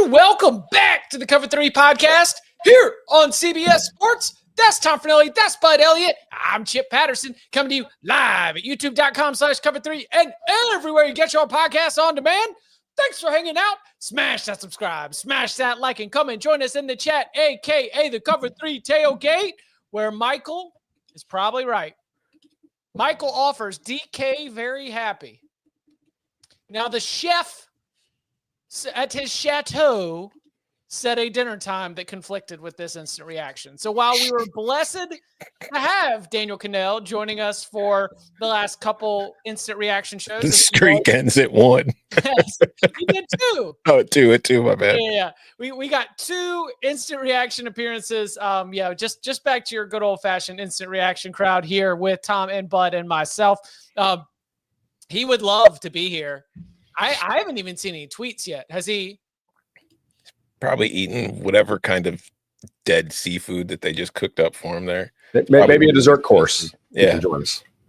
And welcome back to the Cover 3 podcast here on CBS Sports. That's Tom Fornelli. That's Bud Elliott. I'm Chip Patterson coming to you live at youtube.com/cover3 and everywhere you get your podcasts on demand. Thanks for hanging out. Smash that subscribe, smash that like, and come and join us in the chat, a.k.a. the Cover 3 Tailgate, where Michael is probably right. Michael offers DK very happy. Now, the chef at his chateau set a dinner time that conflicted with this instant reaction. So while we were blessed to have Daniel Kanell joining us for the last couple instant reaction shows. The streak ends at 1. Yes, you did 2. Oh, at 2, my bad. Yeah. We got 2 instant reaction appearances. Just back to your good old-fashioned instant reaction crowd here with Tom and Bud and myself. He would love to be here. I haven't even seen any tweets yet. Has he? Probably eating whatever kind of dead seafood that they just cooked up for him there. Maybe a dessert course. Yeah.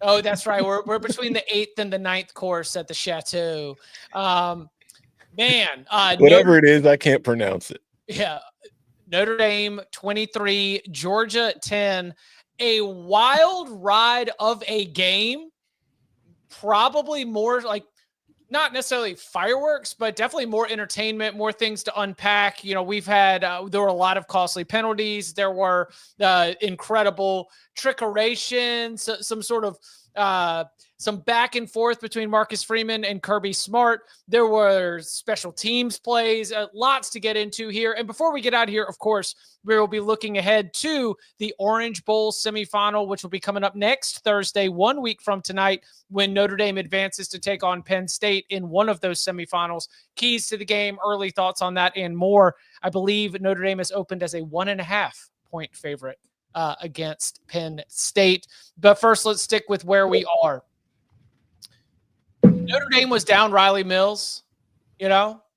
Oh, that's right. We're between the 8th and the 9th course at the chateau. Whatever it is, I can't pronounce it. Yeah. Notre Dame 23, Georgia 10. A wild ride of a game. Probably more like, not necessarily fireworks, but definitely more entertainment, more things to unpack. You know, we've had, there were a lot of costly penalties. There were incredible trickerations, some sort of, some back and forth between Marcus Freeman and Kirby Smart. There were special teams plays, lots to get into here. And before we get out of here, of course, we will be looking ahead to the Orange Bowl semifinal, which will be coming up next Thursday, 1 week from tonight, when Notre Dame advances to take on Penn State in one of those semifinals. Keys to the game, early thoughts on that, and more. I believe Notre Dame has opened as a 1.5-point favorite against Penn State. But first, let's stick with where we are. Notre Dame was down Riley Mills,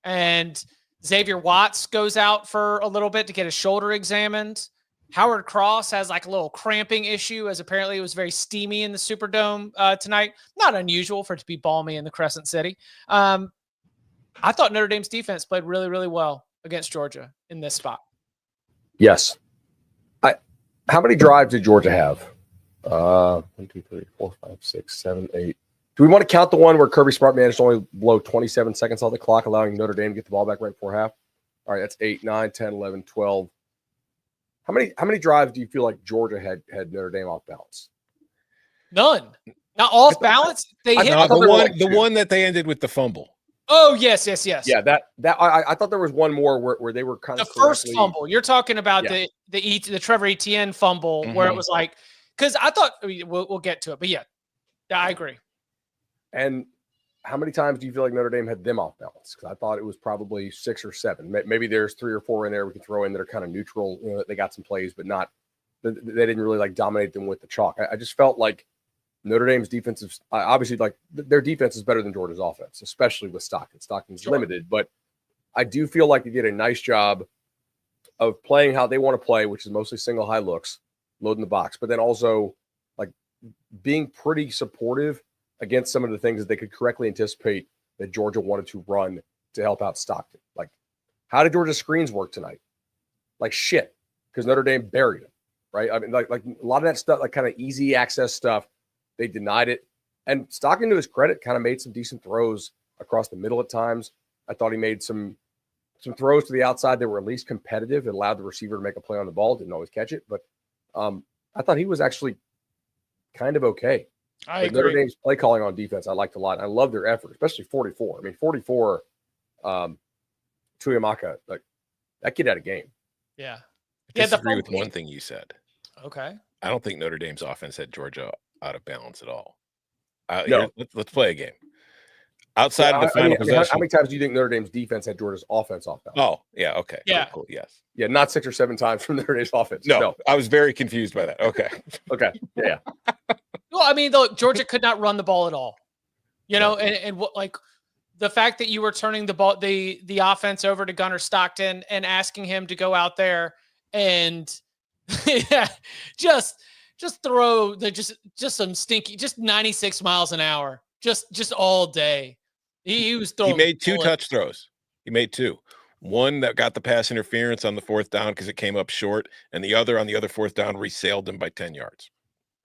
and Xavier Watts goes out for a little bit to get his shoulder examined. Howard Cross has like a little cramping issue, as apparently it was very steamy in the Superdome tonight. Not unusual for it to be balmy in the Crescent City. I thought Notre Dame's defense played really, really well against Georgia in this spot. Yes. How many drives did Georgia have? 1, 2, 3, 4, 5, 6, 7, 8. Do we want to count the one where Kirby Smart managed to only blow 27 seconds on the clock, allowing Notre Dame to get the ball back right before half? All right, that's 8, 9, 10, 11, 12. How many drives do you feel like Georgia had Notre Dame off balance? None. Not off balance. They hit the one that they ended with the fumble. Oh, yes. Yeah, I thought there was one more where they were kind of the first fumble. You're talking about the Trevor Etienne fumble, where it was like, because I thought we'll get to it, but yeah, I agree. And how many times do you feel like Notre Dame had them off balance? Because I thought it was probably 6 or 7. Maybe there's 3 or 4 in there we can throw in that are kind of neutral. They got some plays, but not. They didn't really like dominate them with the chalk. I just felt like Notre Dame's defensive, obviously, like their defense is better than Georgia's offense, especially with Stockton. Stockton's limited, but I do feel like they did a nice job of playing how they want to play, which is mostly single high looks, loading the box, but then also like being pretty supportive against some of the things that they could correctly anticipate that Georgia wanted to run to help out Stockton. Like, how did Georgia's screens work tonight? Like shit, because Notre Dame buried them, right? I mean, like a lot of that stuff, like kind of easy access stuff, they denied it. And Stockton, to his credit, kind of made some decent throws across the middle at times. I thought he made some throws to the outside that were at least competitive and allowed the receiver to make a play on the ball. Didn't always catch it, but I thought he was actually kind of okay. I agree. Notre Dame's play calling on defense I liked a lot. I love their effort, especially 44. I mean, 44, Tuyamaka, like that kid had a game. Yeah. I disagree with one thing you said. Okay. I don't think Notre Dame's offense had Georgia out of balance at all. No. Let's play a game. Outside of the final possession. How many times do you think Notre Dame's defense had Georgia's offense off balance? Oh, yeah. Okay. Yeah. Cool. Yes. Yeah, not 6 or 7 times from Notre Dame's offense. No, I was very confused by that. Okay. Okay. Yeah. Well, I mean, though, Georgia could not run the ball at all, and what, like the fact that you were turning the ball, the offense over to Gunnar Stockton and asking him to go out there and just throw just some stinky, just 96 miles an hour, just all day. He was throwing. He made 2 touch throws. He made 2. One that got the pass interference on the fourth down because it came up short, and the other on the other fourth down resailed them by 10 yards.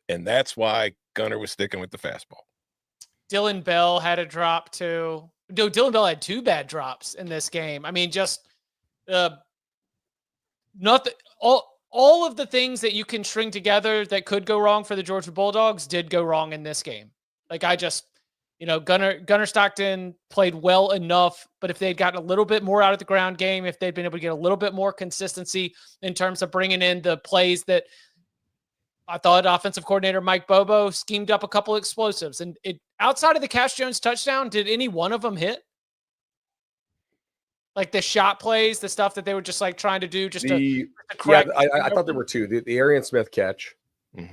And that's why Gunner was sticking with the fastball. Dylan Bell had a drop too. No, Dylan Bell had 2 bad drops in this game. I mean, just nothing. All of the things that you can string together that could go wrong for the Georgia Bulldogs did go wrong in this game. Like Gunner Stockton played well enough, but if they'd gotten a little bit more out of the ground game, if they'd been able to get a little bit more consistency in terms of bringing in the plays that I thought offensive coordinator Mike Bobo schemed up a couple explosives. And outside of the Cash Jones touchdown, did any one of them hit? Like the shot plays, the stuff that they were just like trying to do just to correct. Yeah, I thought there were 2. The Arian Smith catch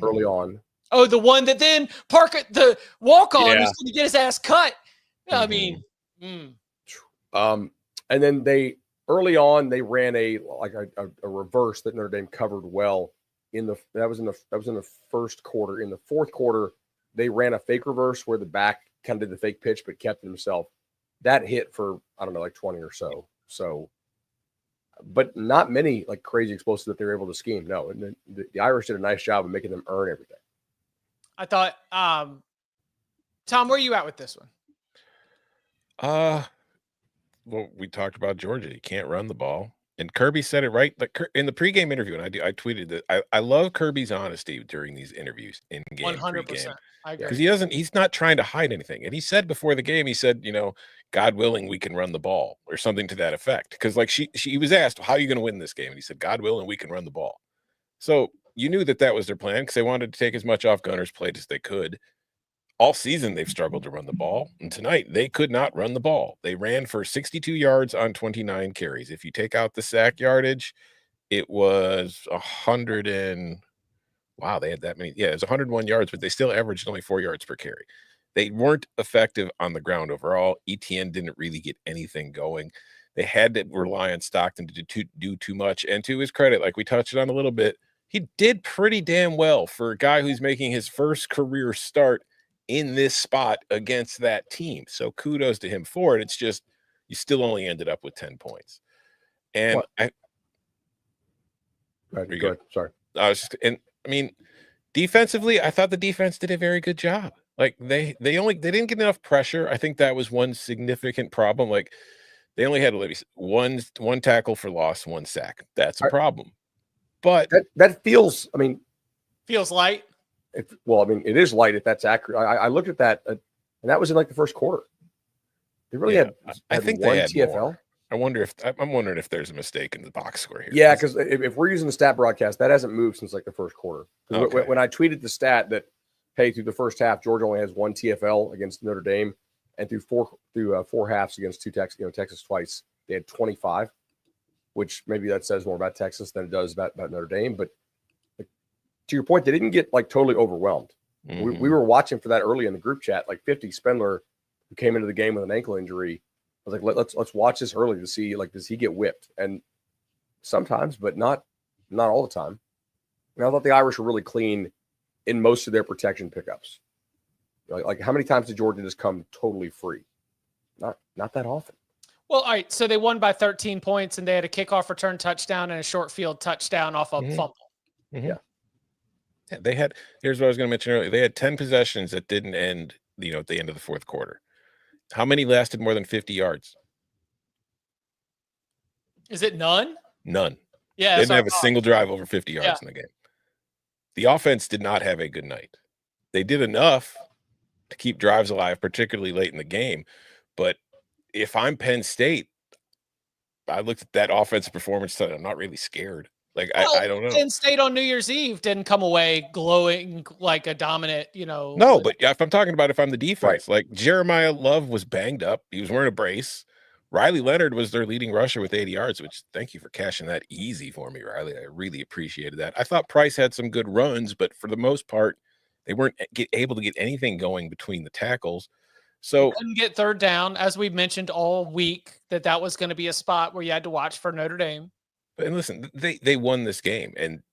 early on. Oh, the one that then Parker, the walk-on, is going to get his ass cut. I mean, and then they early on they ran a reverse that Notre Dame covered well that was in the first quarter. In the fourth quarter, they ran a fake reverse where the back kind of did the fake pitch but kept it himself. That hit for I don't know, like 20 or so. So, but not many like crazy explosives that they were able to scheme. No, and the Irish did a nice job of making them earn everything. I thought, Tom, where are you at with this one? Well, we talked about Georgia. You can't run the ball. And Kirby said it right in the pregame interview, and I tweeted that I love Kirby's honesty during these interviews in game. 100%. I agree. Because he's not trying to hide anything. And he said before the game, he said, God willing, we can run the ball or something to that effect. Because like she was asked, how are you going to win this game? And he said, God willing, we can run the ball. So you knew that was their plan because they wanted to take as much off Gunner's plate as they could. All season, they've struggled to run the ball. And tonight, they could not run the ball. They ran for 62 yards on 29 carries. If you take out the sack yardage, it was 100 and wow, they had that many. Yeah, it was 101 yards, but they still averaged only 4 yards per carry. They weren't effective on the ground overall. ETN didn't really get anything going. They had to rely on Stockton to do too much. And to his credit, like we touched on a little bit, he did pretty damn well for a guy who's making his first career start in this spot against that team. So kudos to him for it. It's just you still only ended up with 10 points. And go ahead. Sorry. Defensively, I thought the defense did a very good job. Like they didn't get enough pressure. I think that was one significant problem. Like they only had one tackle for loss, 1 sack. That's a problem. But that feels light. It is light if that's accurate. I looked at that, and that was in like the first quarter. They really had I think one they had TFL. More. I'm wondering if there's a mistake in the box score here. Yeah, because if we're using the stat broadcast, that hasn't moved since like the first quarter. Okay. When I tweeted the stat that, hey, through the first half, Georgia only has 1 TFL against Notre Dame, and through four halves against Texas twice, they had 25, which maybe that says more about Texas than it does about Notre Dame. But to your point, they didn't get like totally overwhelmed. Mm-hmm. We were watching for that early in the group chat. Like 50 Spindler, who came into the game with an ankle injury, I was like, let's watch this early to see, like, does he get whipped? And sometimes, but not all the time. And I thought the Irish were really clean in most of their protection pickups. Like how many times did Georgia just come totally free? Not that often. Well, all right. So they won by 13 points, and they had a kickoff return touchdown and a short field touchdown off a fumble. Mm-hmm. Yeah. They had. Here's what I was going to mention earlier. They had 10 possessions that didn't end. At the end of the fourth quarter. How many lasted more than 50 yards? Is it none? None. Yeah. They didn't have a single drive over 50 yards in the game. The offense did not have a good night. They did enough to keep drives alive, particularly late in the game. But if I'm Penn State, I looked at that offensive performance and I'm not really scared. Like, I don't know. Penn State on New Year's Eve didn't come away glowing like a dominant, No, but if I'm talking about if I'm the defense, like Jeremiah Love was banged up. He was wearing a brace. Riley Leonard was their leading rusher with 80 yards, which thank you for cashing that easy for me, Riley. I really appreciated that. I thought Price had some good runs, but for the most part, they weren't able to get anything going between the tackles. So couldn't get third down, as we mentioned all week, that was going to be a spot where you had to watch for Notre Dame. And listen, they won this game, and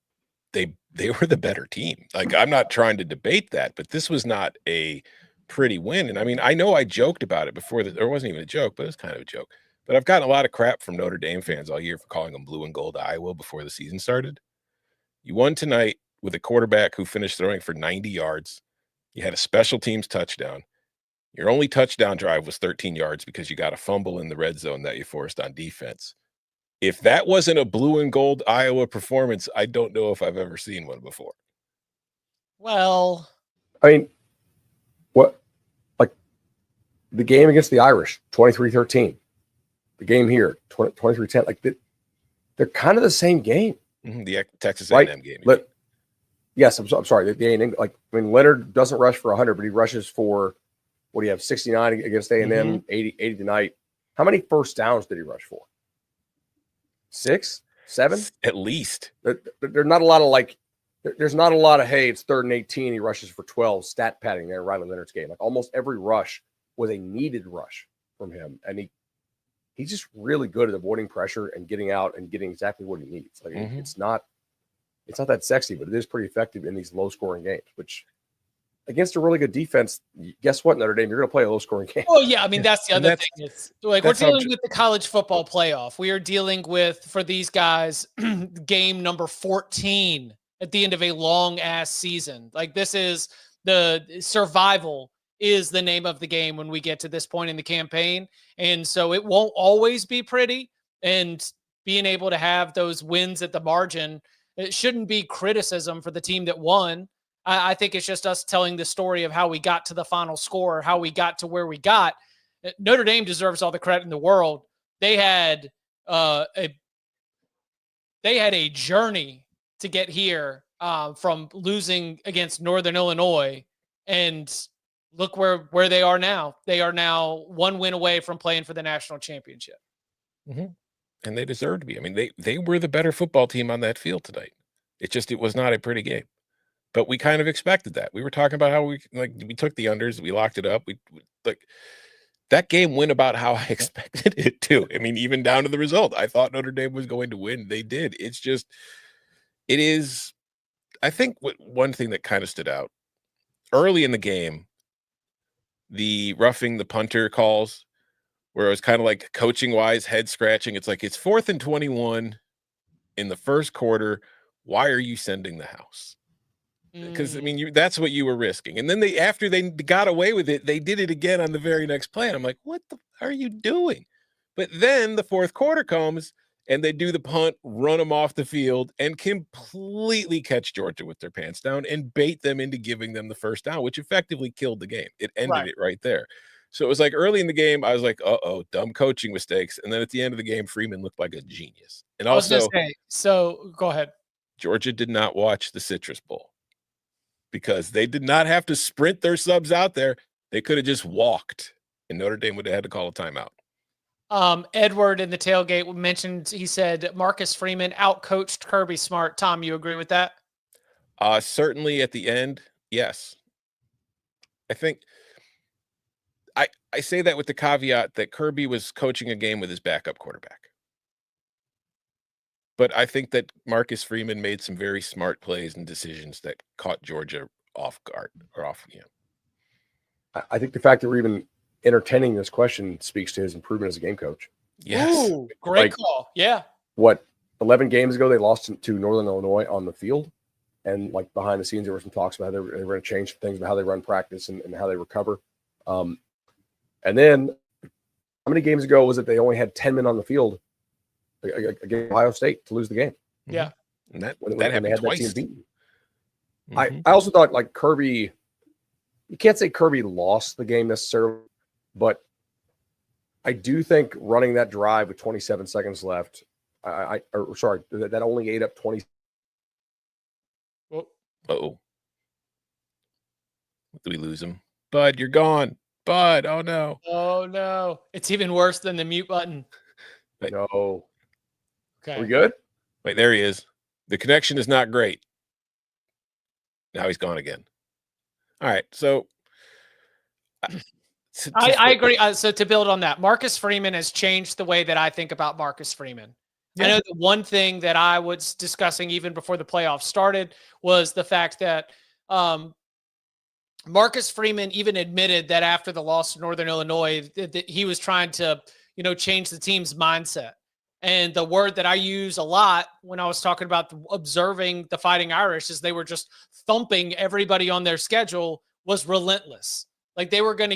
they were the better team. Like, I'm not trying to debate that, but this was not a pretty win. And I mean, I know I joked about it before. There wasn't even a joke, but it was kind of a joke. But I've gotten a lot of crap from Notre Dame fans all year for calling them blue and gold Iowa before the season started. You won tonight with a quarterback who finished throwing for 90 yards. You had a special teams touchdown. Your only touchdown drive was 13 yards because you got a fumble in the red zone that you forced on defense. If that wasn't a blue and gold Iowa performance, I don't know if I've ever seen one before. Well, I mean, what, like the game against the Irish, 23-13. The game here, 23-10. Like they're kind of the same game. The Texas right? A&M game. Yes, I'm sorry. The A&M, Leonard doesn't rush for 100, but he rushes for, what do you have, 69 against A&M, 80 tonight. How many first downs did he rush for? 6, 7? At least. There's not a lot of there's not a lot of, hey, it's 3rd and 18. He rushes for 12, stat padding there, Riley Leonard's game. Like almost every rush was a needed rush from him. And he's just really good at avoiding pressure and getting out and getting exactly what he needs. Like it's not that sexy, but it is pretty effective in these low scoring games, which against a really good defense, guess what, Notre Dame, you're going to play a low scoring game. Oh yeah. I mean, that's the other thing. It's like we're dealing with the college football playoff. We are dealing with, for these guys, game number 14 at the end of a long ass season. Like this is the survival is the name of the game when we get to this point in the campaign. And so it won't always be pretty, and being able to have those wins at the margin, it shouldn't be criticism for the team that won. I think it's just us telling the story of how we got to the final score, how we got to where we got. Notre Dame deserves all the credit in the world. They had a journey to get here from losing against Northern Illinois, and look where they are now. They are now one win away from playing for the national championship. And they deserve to be. I mean, they were the better football team on that field tonight. It was not a pretty game. But we kind of expected that. We were talking about how we took the unders, we locked it up. We that game went about how I expected it to. I mean, even down to the result. I thought Notre Dame was going to win. They did. I think one thing that kind of stood out early in the game, the roughing the punter calls, where it was kind of like coaching wise, head scratching. It's like, it's 4th and 21 in the first quarter. Why are you sending the house? Because I mean, that's what you were risking. And then after they got away with it, they did it again on the very next play. And I'm like, what the are you doing? But then the fourth quarter comes and they do the punt, run them off the field, and completely catch Georgia with their pants down and bait them into giving them the first down, which effectively killed the game. It ended it right there. So it was like early in the game, I was like, dumb coaching mistakes. And then at the end of the game, Freeman looked like a genius. And also, so go ahead. Georgia did not watch the Citrus Bowl, because they did not have to sprint their subs out there. They could have just walked, and Notre Dame would have had to call a timeout. Edward in the tailgate mentioned, he said Marcus Freeman outcoached Kirby Smart. Tom, you agree with that? Certainly at the end, yes. I think I say that with the caveat that Kirby was coaching a game with his backup quarterback. But I think that Marcus Freeman made some very smart plays and decisions that caught Georgia off guard or off. I think the fact that we're even entertaining this question speaks to his improvement as a game coach. Yes. Ooh, great call. Yeah. 11 games ago, they lost to Northern Illinois on the field. And behind the scenes, there were some talks about how they were going to change things about how they run practice and how they recover. And then how many games ago was it they only had 10 men on the field against Ohio State to lose the game? Yeah. And that when happened they had twice. that team beaten. I also thought Kirby, you can't say Kirby lost the game necessarily, but I do think running that drive with 27 seconds left, that only ate up 20. Uh-oh. Did we lose him? Bud, you're gone. Bud, oh no. Oh no. It's even worse than the mute button. No. Okay. Are we good? Wait, there he is. The connection is not great. Now he's gone again. All right, so I agree. So to build on that, Marcus Freeman has changed the way that I think about Marcus Freeman. Yeah. I know the one thing that I was discussing even before the playoffs started was the fact that Marcus Freeman even admitted that after the loss to Northern Illinois, that he was trying to, change the team's mindset. And the word that I use a lot when I was talking about observing the Fighting Irish is they were just thumping everybody on their schedule was relentless. Like they were not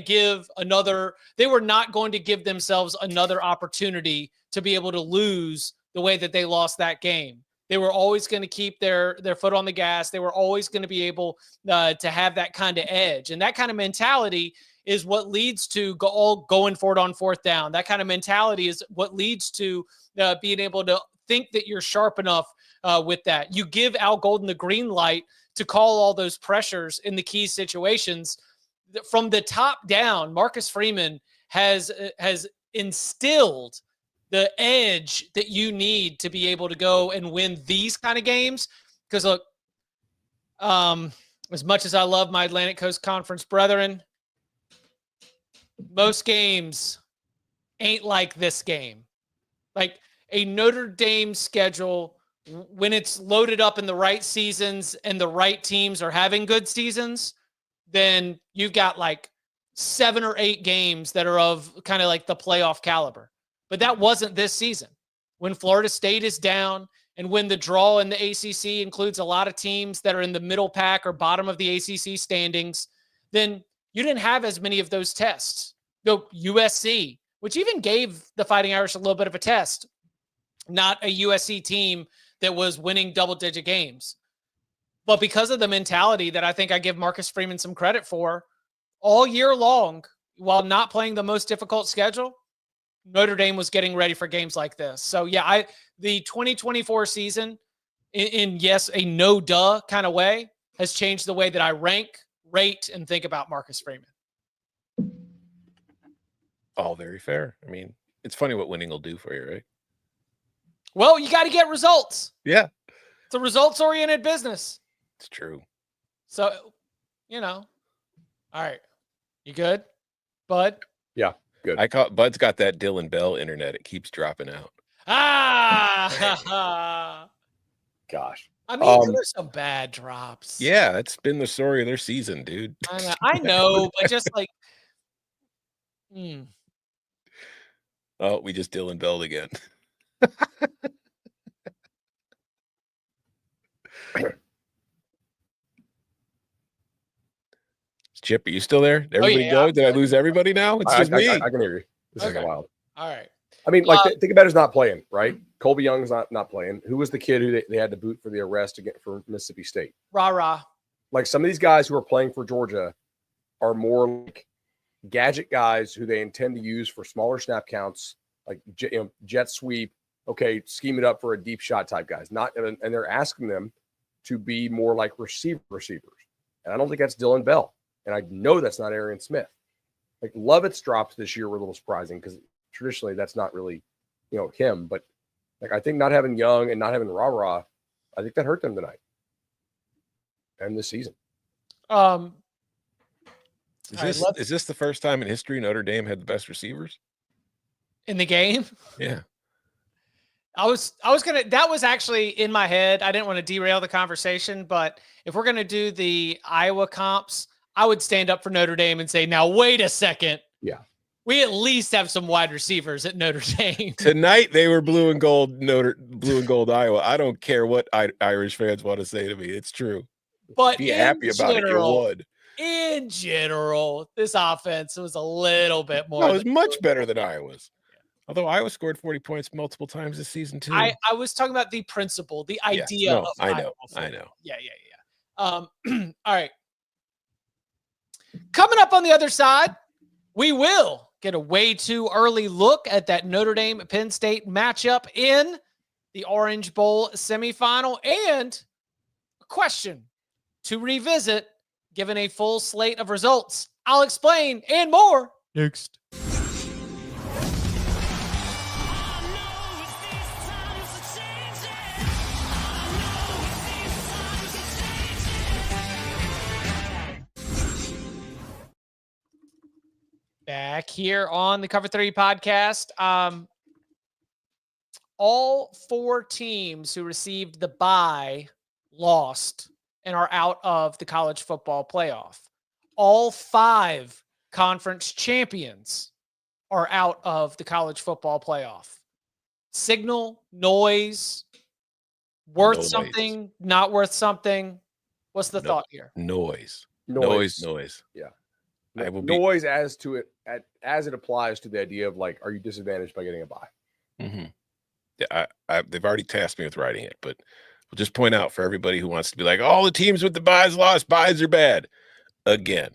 going to give themselves another opportunity to be able to lose the way that they lost that game. They were always going to keep their foot on the gas. They were always going to be able to have that kind of edge. And that kind of mentality is what leads to going for it on fourth down. That kind of mentality is what leads to being able to think that you're sharp enough with that. You give Al Golden the green light to call all those pressures in the key situations. From the top down, Marcus Freeman has instilled the edge that you need to be able to go and win these kind of games. Because look, as much as I love my Atlantic Coast Conference brethren, most games ain't like this game. Like a Notre Dame schedule, when it's loaded up in the right seasons and the right teams are having good seasons, then you've got like 7 or 8 games that are of kind of like the playoff caliber. But that wasn't this season. When Florida State is down and when the draw in the ACC includes a lot of teams that are in the middle pack or bottom of the ACC standings, then you didn't have as many of those tests. USC, which even gave the Fighting Irish a little bit of a test, not a USC team that was winning double-digit games. But because of the mentality that I think I give Marcus Freeman some credit for, all year long, while not playing the most difficult schedule, Notre Dame was getting ready for games like this. So, yeah, the 2024 season, in yes, a no-duh kind of way, has changed the way that I rank, rate, and think about Marcus Freeman. All very fair. I mean, it's funny what winning will do for you, right? Well, you got to get results. Yeah. It's a results-oriented business. It's true. So, all right. You good, Bud? Yeah, good. Bud's got that Dylan Bell internet. It keeps dropping out. Gosh. I mean, there were some bad drops. Yeah, it's been the story of their season, dude. I know, but just like, Oh, we just Dylan Bell'd again. Chip, are you still there? Everybody go? Did I lose everybody now? It's just me. I can hear you. This is wild. All right. I mean, like, think about who's not playing, right? Colby Young's not playing. Who was the kid who they had to boot for the arrest for Mississippi State? Rah. Like some of these guys who are playing for Georgia are more like gadget guys who they intend to use for smaller snap counts, like jet sweep. Okay, scheme it up for a deep shot type guys. And they're asking them to be more like receivers. And I don't think that's Dylan Bell. And I know that's not Arian Smith. Like Lovett's drops this year were a little surprising because traditionally that's not really, him. But like I think not having Young and not having Rah, I think that hurt them tonight and this season. Is this the first time in history Notre Dame had the best receivers in the game? Yeah. That was actually in my head. I didn't want to derail the conversation, but if we're going to do the Iowa comps, I would stand up for Notre Dame and say, now, wait a second. Yeah. We at least have some wide receivers at Notre Dame. Tonight, they were blue and gold Iowa. I don't care what Irish fans want to say to me. It's true. But be happy about it. You would. In general, this offense was a little bit more. No, it was much better than Iowa's. Although Iowa scored 40 points multiple times this season, too. I was talking about the principle, the idea of Iowa. I know. Yeah. All right. Coming up on the other side, we will get a way too early look at that Notre Dame Penn State matchup in the Orange Bowl semifinal and a question to revisit given a full slate of results. I'll explain and more next. Back here on the Cover 3 podcast. All 4 teams who received the bye lost and are out of the college football playoff. All 5 conference champions are out of the college football playoff? Signal, noise, worth Noise. something, not worth something. What's the thought here? Noise. Yeah. I will noise as to it as it applies to the idea of like, are you disadvantaged by getting a bye? Mm-hmm. Yeah, they've already tasked me with writing it, but we'll just point out for everybody who wants to be like, all the teams with the buys lost, buys are bad. Again,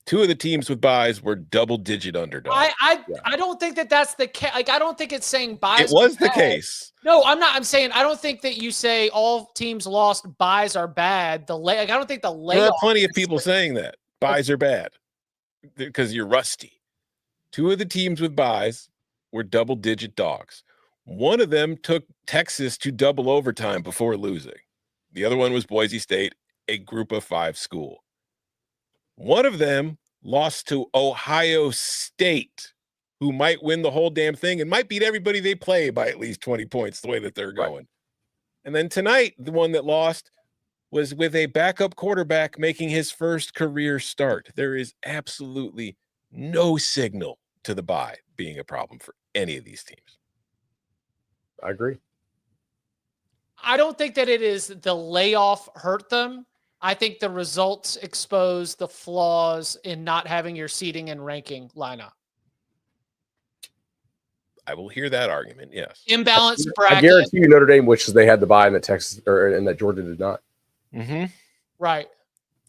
2 of the teams with buys were double-digit underdogs. I don't think that's the case. Like, I don't think it's saying buys. It was the case. No, I'm not. I'm saying I don't think that you say all teams lost, buys are bad. I don't think the layoff. There are plenty of people saying that buys are bad because you're rusty. 2 of the teams with buys were double-digit dogs. One of them took Texas to double overtime before losing. The other one was Boise State, a group of 5 school. One of them lost to Ohio State, who might win the whole damn thing and might beat everybody they play by at least 20 points the way that they're going. Right. And then tonight, the one that lost was with a backup quarterback making his first career start. There is absolutely no signal to the bye being a problem for any of these teams. I agree. I don't think that it is the layoff hurt them. I think the results expose the flaws in not having your seating and ranking line up. I will hear that argument. Yes. Imbalanced bracket. I guarantee you Notre Dame wishes they had the bye in that Texas and that Georgia did not. Mm-hmm. Right.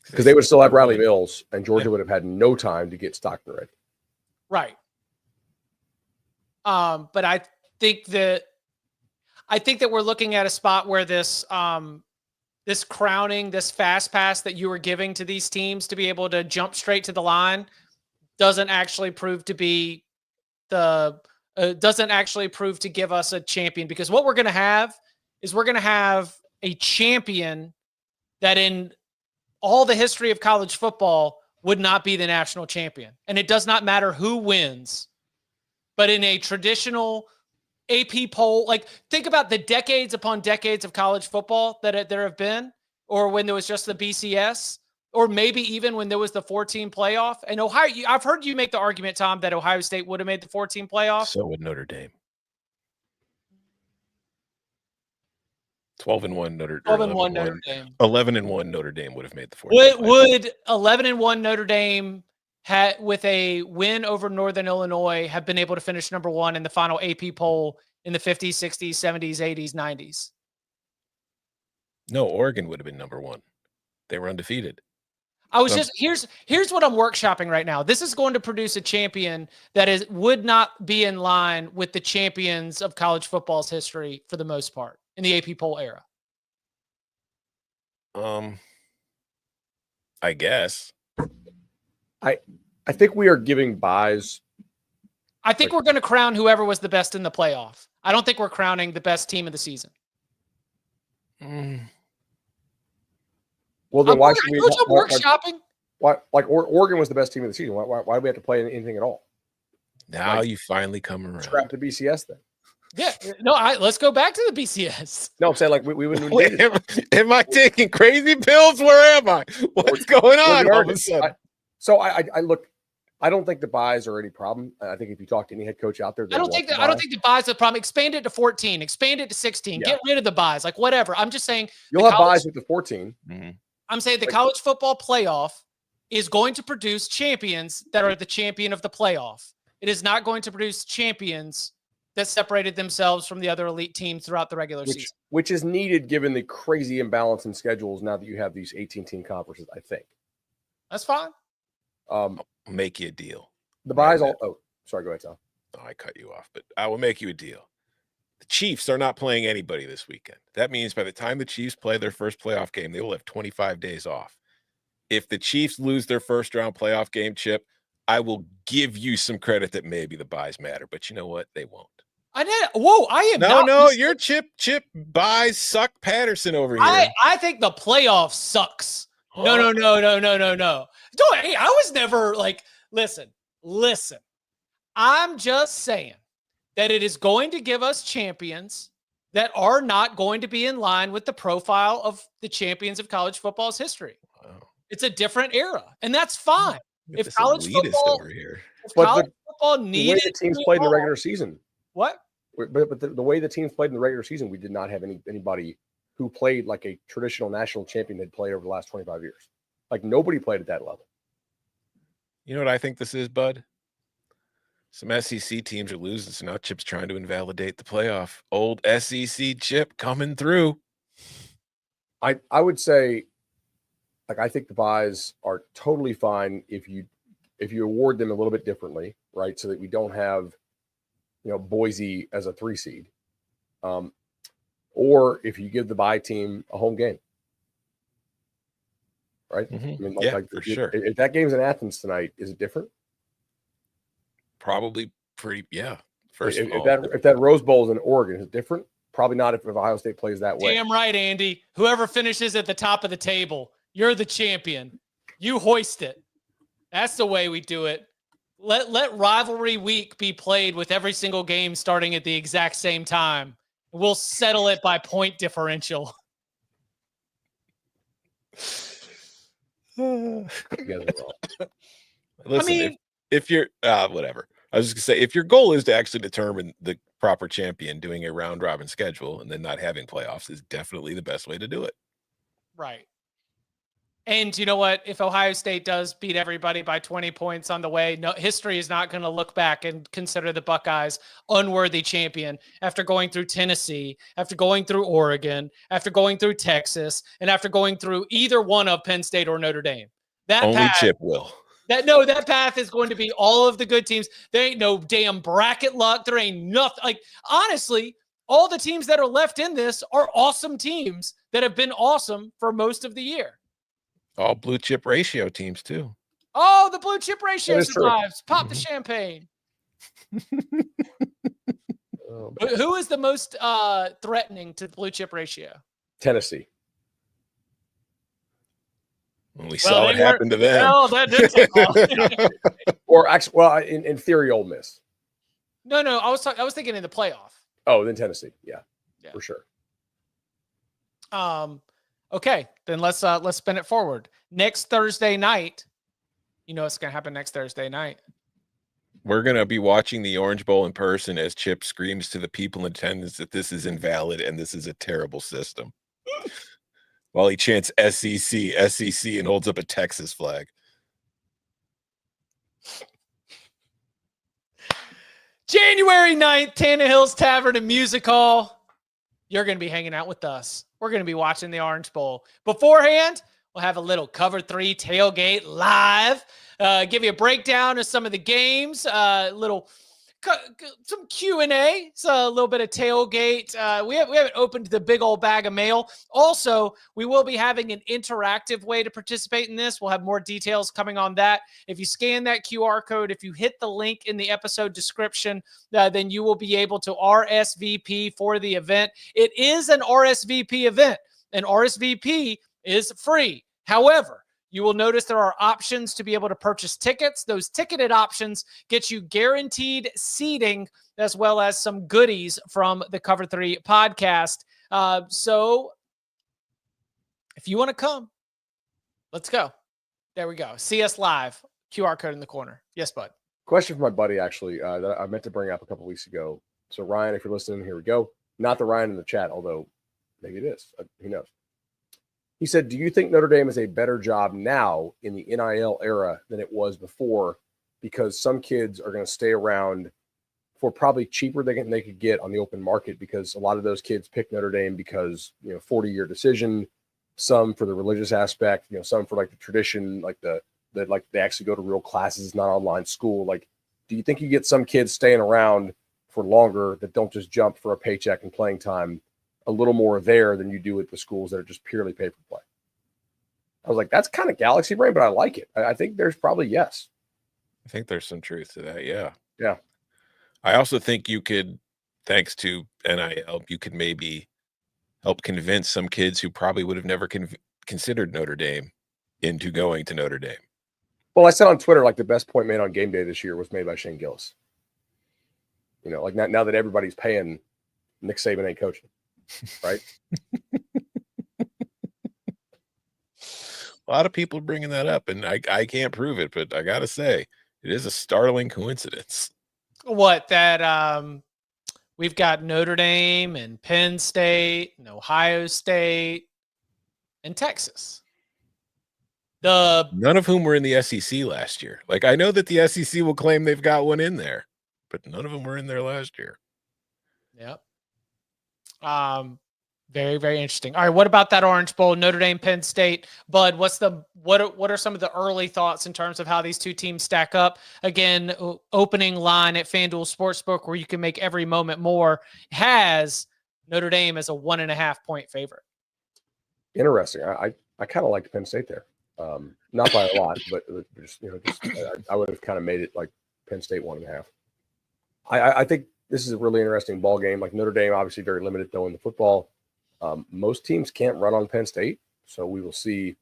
Because they would still have Riley Mills and Georgia would have had no time to get Stockton ready. Right. But I think that we're looking at a spot where this crowning, this fast pass that you were giving to these teams to be able to jump straight to the line doesn't actually prove to be doesn't actually prove to give us a champion, because what we're going to have is we're going to have a champion that in all the history of college football would not be the national champion. And it does not matter who wins, but in a traditional AP poll, like think about the decades upon decades of college football that there have been, or when there was just the BCS, or maybe even when there was the 14 playoff. And Ohio, I've heard you make the argument, Tom, that Ohio State would have made the 14 playoff. So would Notre Dame. 12-1 Notre Dame. 11-1 Notre Dame would have made the 14. Would 11-1 Notre Dame with a win over Northern Illinois have been able to finish number 1 in the final AP poll in the 50s, 60s, 70s, 80s, 90s? No, Oregon would have been number 1. They were undefeated. Here's what I'm workshopping right now. This is going to produce a champion that would not be in line with the champions of college football's history for the most part in the AP poll era. I guess. I think we are giving buys. I think we're going to crown whoever was the best in the playoff. I don't think we're crowning the best team of the season. Well, then why should we? Workshopping. Why, like Oregon was the best team of the season. Why do we have to play anything at all? Now you finally come around. Scrap the BCS then. Yeah, no. Let's go back to the BCS. No, I'm saying like we wouldn't. Am I taking crazy pills? Where am I? What's going on all of a sudden? I look. I don't think the buys are any problem. I think if you talk to any head coach out there, I don't think the buys are the problem. Expand it to 14. Expand it to 16. Yeah. Get rid of the buys. Like whatever. I'm just saying you'll have buys with the 14. Mm-hmm. I'm saying the college football playoff is going to produce champions that are the champion of the playoff. It is not going to produce champions that separated themselves from the other elite teams throughout the regular season. Which is needed given the crazy imbalance in schedules now that you have these 18-team conferences, I think. That's fine. I'll make you a deal. The buys all – oh, sorry, go ahead, Tom. Oh, I cut you off, but I will make you a deal. The Chiefs are not playing anybody this weekend. That means by the time the Chiefs play their first playoff game, they will have 25 days off. If the Chiefs lose their first-round playoff game, Chip, I will give you some credit that maybe the buys matter, but you know what? They won't. I am not. You're Chip buys suck Patterson over here. I think the playoff sucks. No. Don't. Hey, I was never like, listen. I'm just saying that it is going to give us champions that are not going to be in line with the profile of the champions of college football's history. Wow. It's a different era, and that's fine. If college football football the needed way the teams played in the regular season. What? But the way the teams played in the regular season, we did not have anybody who played like a traditional national champion had played over the last 25 years. Like nobody played at that level. You know what I think this is, Bud? Some SEC teams are losing, so now Chip's trying to invalidate the playoff. Old SEC Chip coming through. I would say, like, I think the buys are totally fine if you award them a little bit differently, right? So that we don't have, Boise as a 3 seed, or if you give the bye team a home game, right? Mm-hmm. I mean, for sure. If that game's in Athens tonight, is it different? Probably pretty, yeah. First if of all, that Rose Bowl is in Oregon, is it different? Probably not if Ohio State plays that way. Damn right, Andy. Whoever finishes at the top of the table, you're the champion. You hoist it. That's the way we do it. Let rivalry week be played with every single game starting at the exact same time. We'll settle it by point differential. listen, I mean, if you're whatever. I was just gonna say, if your goal is to actually determine the proper champion, doing a round robin schedule and then not having playoffs is definitely the best way to do it. Right. And you know what? If Ohio State does beat everybody by 20 points on the way, no, history is not going to look back and consider the Buckeyes unworthy champion after going through Tennessee, after going through Oregon, after going through Texas, and after going through either one of Penn State or Notre Dame. That Only path, Chip will. that path is going to be all of the good teams. There ain't no damn bracket luck. There ain't nothing. Like, honestly, all the teams that are left in this are awesome teams that have been awesome for most of the year. All blue chip ratio teams too. Oh, the blue chip ratio survives. True. Pop the champagne. Who is the most threatening to the blue chip ratio? Tennessee. We saw what happened to them. Well, that did take off. Or actually, well, in theory, Ole Miss. No. I was thinking in the playoff. Oh, then Tennessee. Yeah, for sure. Okay, then let's spin it forward. Next Thursday night, you know what's going to happen next Thursday night? We're going to be watching the Orange Bowl in person as Chip screams to the people in attendance that this is invalid and this is a terrible system. While he chants SEC, SEC, and holds up a Texas flag. January 9th, Tannehill's Tavern and Music Hall. You're going to be hanging out with us. We're going to be watching the Orange Bowl. Beforehand, we'll have a little Cover 3 tailgate live. Give you a breakdown of some of the games, some Q&A, so a little bit of tailgate. We haven't opened the big old bag of mail. Also, we will be having an interactive way to participate in this. We'll have more details coming on that. If you scan that QR code, if you hit the link in the episode description, then you will be able to RSVP for the event. It is an RSVP event, and RSVP is free. However, you will notice there are options to be able to purchase tickets. Those ticketed options get you guaranteed seating as well as some goodies from the Cover 3 podcast. So if you want to come, let's go. There we go. See us live. QR code in the corner. Yes, bud. Question for my buddy, actually, that I meant to bring up a couple weeks ago. So, Ryan, if you're listening, here we go. Not the Ryan in the chat, although maybe it is. Who knows? He said, do you think Notre Dame is a better job now in the NIL era than it was before? Because some kids are going to stay around for probably cheaper than they could get on the open market, because a lot of those kids pick Notre Dame because, 40-year decision, some for the religious aspect, some for like the tradition, like like they actually go to real classes, not online school. Like, do you think you get some kids staying around for longer that don't just jump for a paycheck and playing time a little more there than you do at the schools that are just purely pay for play? I was like, that's kind of galaxy brain, but I like it. I think there's probably yes. I think there's some truth to that. Yeah. Yeah. I also think you could, thanks to NIL, you could maybe help convince some kids who probably would have never considered Notre Dame into going to Notre Dame. Well, I said on Twitter, like the best point made on game day this year was made by Shane Gillis. Like now that everybody's paying, Nick Saban ain't coaching. Right. A lot of people bringing that up, and I can't prove it, but I gotta say, It is a startling coincidence. What that we've got Notre Dame and Penn State and Ohio State and Texas. None of whom were in the SEC last year. Like, I know that the SEC will claim they've got one in there, but none of them were in there last year. Yep. Very, very interesting. All right, what about that Orange Bowl, Notre Dame, Penn State? Bud, what are some of the early thoughts in terms of how these two teams stack up? Again, opening line at FanDuel Sportsbook, where you can make every moment more, has Notre Dame as a 1.5 point favorite. Interesting. I kind of liked Penn State there. Not by a lot, but just I would have kind of made it like Penn State 1.5. I think this is a really interesting ball game. Like Notre Dame, obviously very limited throwing the football. Most teams can't run on Penn State, so we will see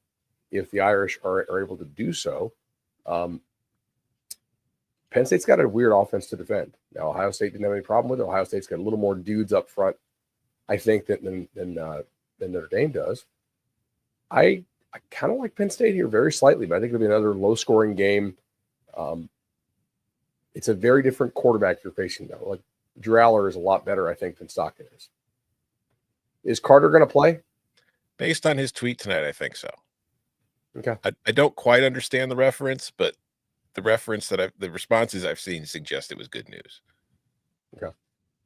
if the Irish are able to do so. Penn State's got a weird offense to defend. Now, Ohio State didn't have any problem with it. Ohio State's got a little more dudes up front, I think, than Notre Dame does. I kind of like Penn State here very slightly, but I think it'll be another low-scoring game. It's a very different quarterback you're facing, though. Like, Drew Aller is a lot better, I think, than Stockton is. Is Carter going to play? Based on his tweet tonight, I think so. Okay. I don't quite understand the reference, but the responses I've seen suggest it was good news. Okay. It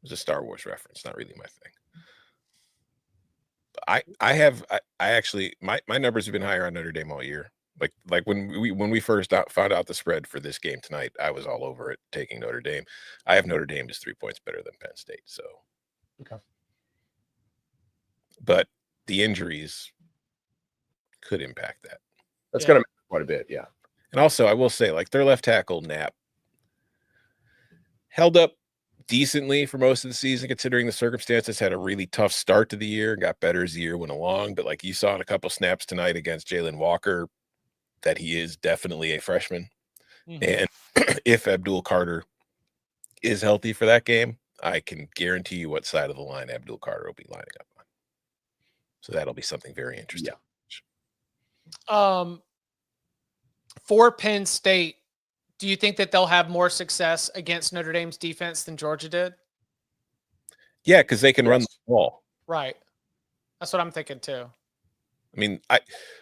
was a Star Wars reference, not really my thing. I actually my numbers have been higher on Notre Dame all year. Like when we first found out the spread for this game tonight, I was all over it taking Notre Dame. I have Notre Dame as 3 points better than Penn State. So okay. But the injuries could impact that. That's going to matter quite a bit, yeah. And also, I will say, like, their left tackle, Knapp, held up decently for most of the season, considering the circumstances. Had a really tough start to the year, got better as the year went along. But like you saw in a couple snaps tonight against Jalen Walker, that he is definitely a freshman. Mm-hmm. And if Abdul Carter is healthy for that game, I can guarantee you what side of the line Abdul Carter will be lining up on. So that'll be something very interesting. Yeah. For Penn State, do you think that they'll have more success against Notre Dame's defense than Georgia did? Yeah, because they can run the ball. Right. That's what I'm thinking too. I mean,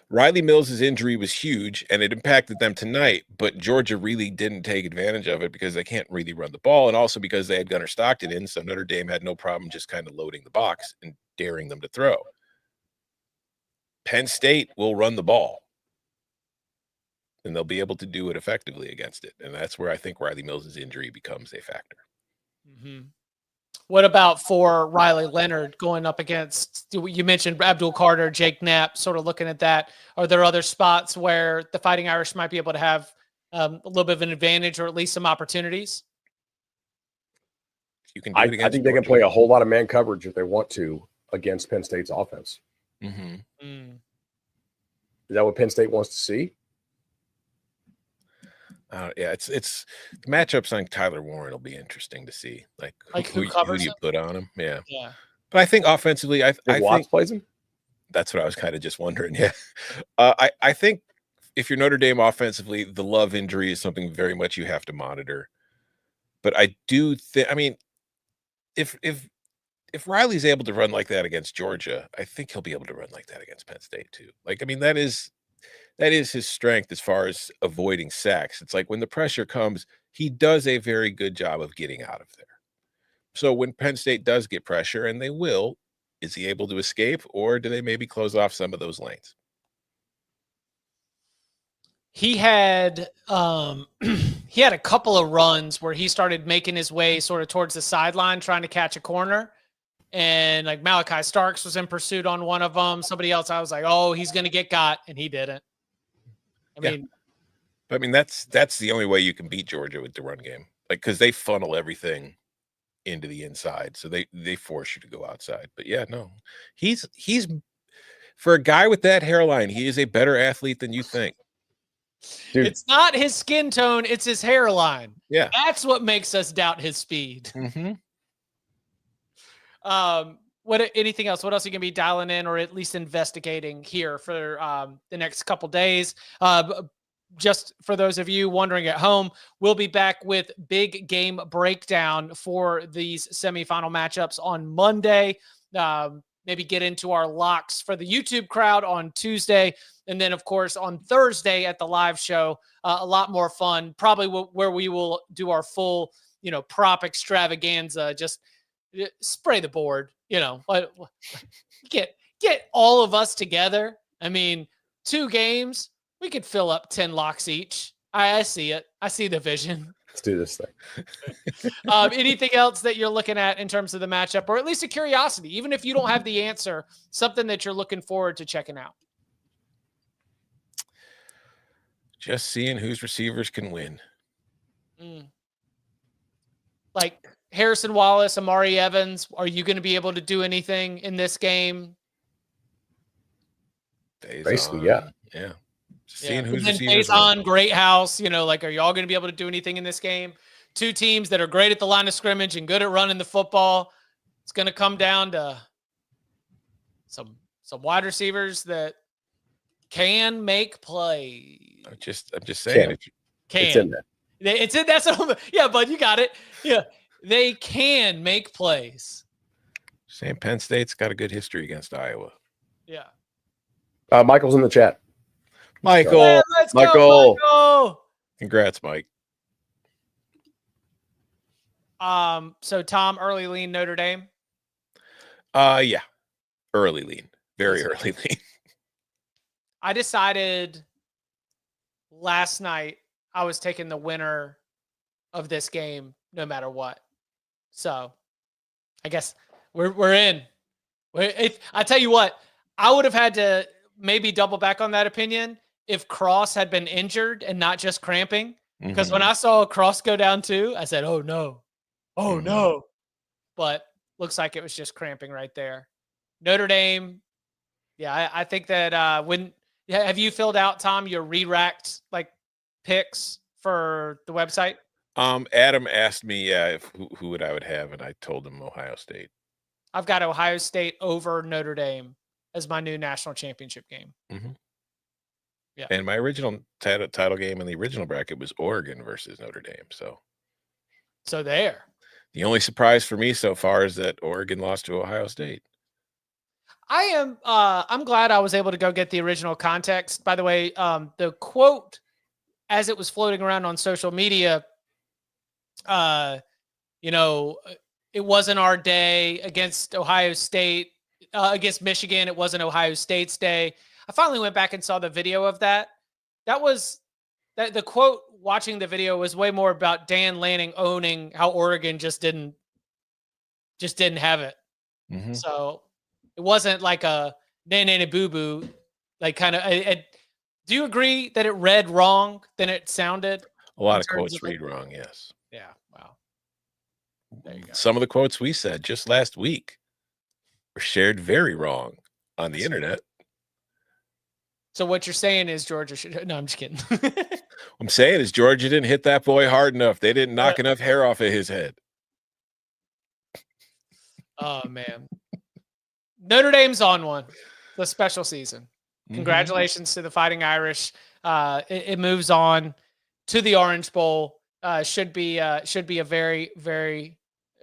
Riley Mills' injury was huge, and it impacted them tonight, but Georgia really didn't take advantage of it because they can't really run the ball, and also because they had Gunnar Stockton in, so Notre Dame had no problem just kind of loading the box and daring them to throw. Penn State will run the ball, and they'll be able to do it effectively against it, and that's where I think Riley Mills' injury becomes a factor. Mm-hmm. What about for Riley Leonard going up against, you mentioned Abdul Carter, Jake Knapp, sort of looking at that. Are there other spots where the Fighting Irish might be able to have a little bit of an advantage or at least some opportunities? You can. I think they can play a whole lot of man coverage if they want to against Penn State's offense. Mm-hmm. Is that what Penn State wants to see? Yeah, it's the matchups on Tyler Warren will be interesting to see. Like who do you put on him? Yeah. But I think offensively, I Watts think plays him. That's what I was kind of just wondering. Yeah, I think if you're Notre Dame offensively, the Love injury is something very much you have to monitor. But I do think, I mean, if Riley's able to run like that against Georgia, I think he'll be able to run like that against Penn State too. Like, I mean, that is his strength as far as avoiding sacks. It's like when the pressure comes, he does a very good job of getting out of there. So when Penn State does get pressure, and they will, is he able to escape, or do they maybe close off some of those lanes? He had a couple of runs where he started making his way sort of towards the sideline, trying to catch a corner. And like Malachi Starks was in pursuit on one of them. Somebody else, I was like, oh, he's going to get got, and he didn't. I mean, that's the only way you can beat Georgia with the run game, like, because they funnel everything into the inside, so they force you to go outside. But yeah, no, he's for a guy with that hairline, he is a better athlete than you think. Dude. It's not his skin tone, it's his hairline. Yeah, that's what makes us doubt his speed. Mm-hmm. Anything else? What else are you gonna be dialing in or at least investigating here for the next couple days? just for those of you wondering at home, we'll be back with big game breakdown for these semifinal matchups on Monday. Maybe get into our locks for the YouTube crowd on Tuesday. And then, of course, on Thursday at the live show, a lot more fun, probably where we will do our full, prop extravaganza, just spray the board, get all of us together. I mean, 2 games, we could fill up 10 locks each. I see it. I see the vision. Let's do this thing. Anything else that you're looking at in terms of the matchup, or at least a curiosity, even if you don't have the answer, something that you're looking forward to checking out? Just seeing whose receivers can win. Like Harrison Wallace, Amari Evans, are you going to be able to do anything in this game? Basically, yeah. Yeah. Seeing who's receivers on Great House, are y'all going to be able to do anything in this game? 2 teams that are great at the line of scrimmage and good at running the football. It's going to come down to some wide receivers that can make plays. I'm just saying It's in there. It's in. That's yeah, bud, you got it. Yeah, they can make plays. Saying Penn State's got a good history against Iowa. Yeah. Michael's in the chat. Michael. Yeah, let's go, Michael. Congrats, Mike. So Tom, early lean Notre Dame. Yeah. Early lean. Very early lean. I decided last night I was taking the winner of this game no matter what. So I guess we're in. I tell you what, I would have had to maybe double back on that opinion if Cross had been injured and not just cramping. Because when I saw Cross go down too, I said, oh no. But looks like it was just cramping right there. Notre Dame. Yeah, I think that have you filled out, Tom, your re-racked picks for the website? Adam asked me who would I would have, and I told him Ohio State. I've got Ohio State over Notre Dame as my new national championship game. Yeah. And my original title game in the original bracket was Oregon versus Notre Dame. So there. The only surprise for me so far is that Oregon lost to Ohio State. I'm glad I was able to go get the original context. By the way, the quote as it was floating around on social media, it wasn't our day against Ohio State, against Michigan. It wasn't Ohio State's day. I finally went back and saw the video of that. The quote watching the video was way more about Dan Lanning owning how Oregon just didn't have it. So it wasn't like a nay boo boo, kind of. Do you agree that it read wrong than it sounded? A lot of quotes read wrong. Yes. Yeah. Wow. There you go. Some of the quotes we said just last week were shared very wrong on the internet. So what you're saying is Georgia should... No, I'm just kidding. What I'm saying is Georgia didn't hit that boy hard enough. They didn't knock enough hair off of his head. Oh, man. Notre Dame's on one. The special season. Congratulations to the Fighting Irish. It moves on to the Orange Bowl. Should be a very, very,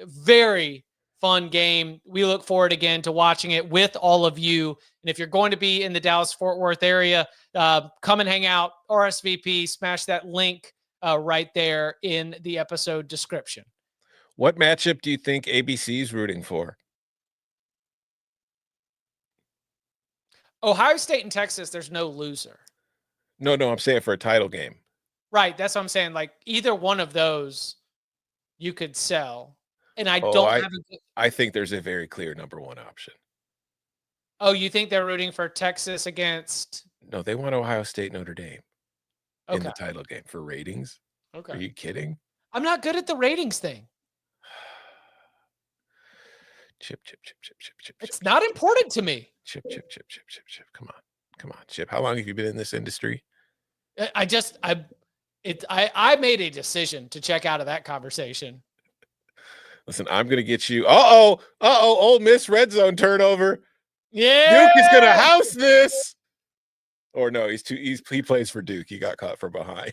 very fun game. We look forward again to watching it with all of you. And if you're going to be in the Dallas-Fort Worth area, come and hang out, RSVP, smash that link right there in the episode description. What matchup do you think ABC is rooting for? Ohio State and Texas, there's no loser. No, I'm saying for a title game. Right, that's what I'm saying. Either one of those you could sell. And I think there's a very clear number one option. Oh, you think they're rooting for Texas against? No, they want Ohio State, Notre Dame in the title game for ratings. Okay. Are you kidding? I'm not good at the ratings thing. Chip. It's not important to me. Chip. Come on, Chip. How long have you been in this industry? I made a decision to check out of that conversation. Listen, I'm going to get you. Ole Miss red zone turnover. Yeah. Duke is going to house this. Or no, he plays for Duke. He got caught from behind.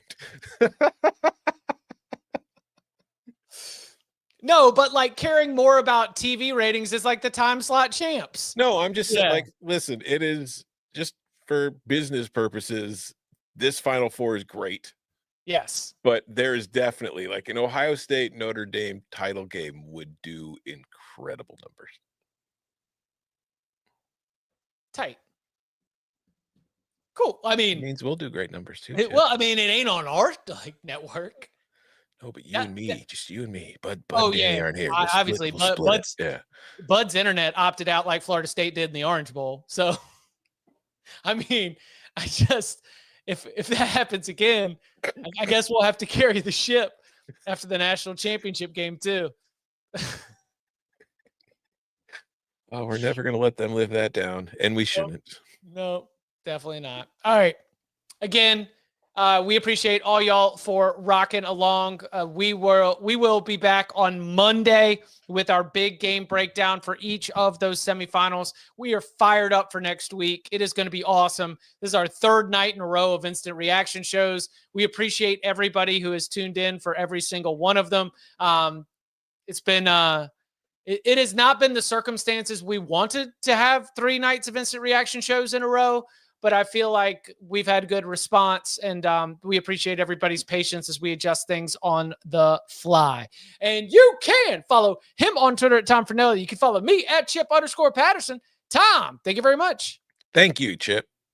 No, but like caring more about TV ratings is like the time slot champs. No, I'm just saying, like, listen, it is just for business purposes. This Final Four is great. Yes. But there is definitely, like, an Ohio State Notre Dame title game would do incredible numbers. Tight. Cool. I mean, It means we'll do great numbers too. Well, I mean, it ain't on our network. No, but you and me, just you and me. Bud oh, and Danny aren't here. We'll obviously, Bud's internet opted out like Florida State did in the Orange Bowl. So, I mean, I just if that happens again, I guess we'll have to carry the ship after the national championship game too. Oh, we're never going to let them live that down, and we shouldn't. No, definitely not. All right. Again, we appreciate all y'all for rocking along. We will be back on Monday with our big game breakdown for each of those semifinals. We are fired up for next week. It is going to be awesome. This is our third night in a row of instant reaction shows. We appreciate everybody who has tuned in for every single one of them. It's been it has not been the circumstances we wanted to have 3 nights of instant reaction shows in a row, but I feel like we've had good response, and we appreciate everybody's patience as we adjust things on the fly. And you can follow him on Twitter at Tom Fornelli. You can follow me at Chip _Patterson. Tom, thank you very much. Thank you, Chip.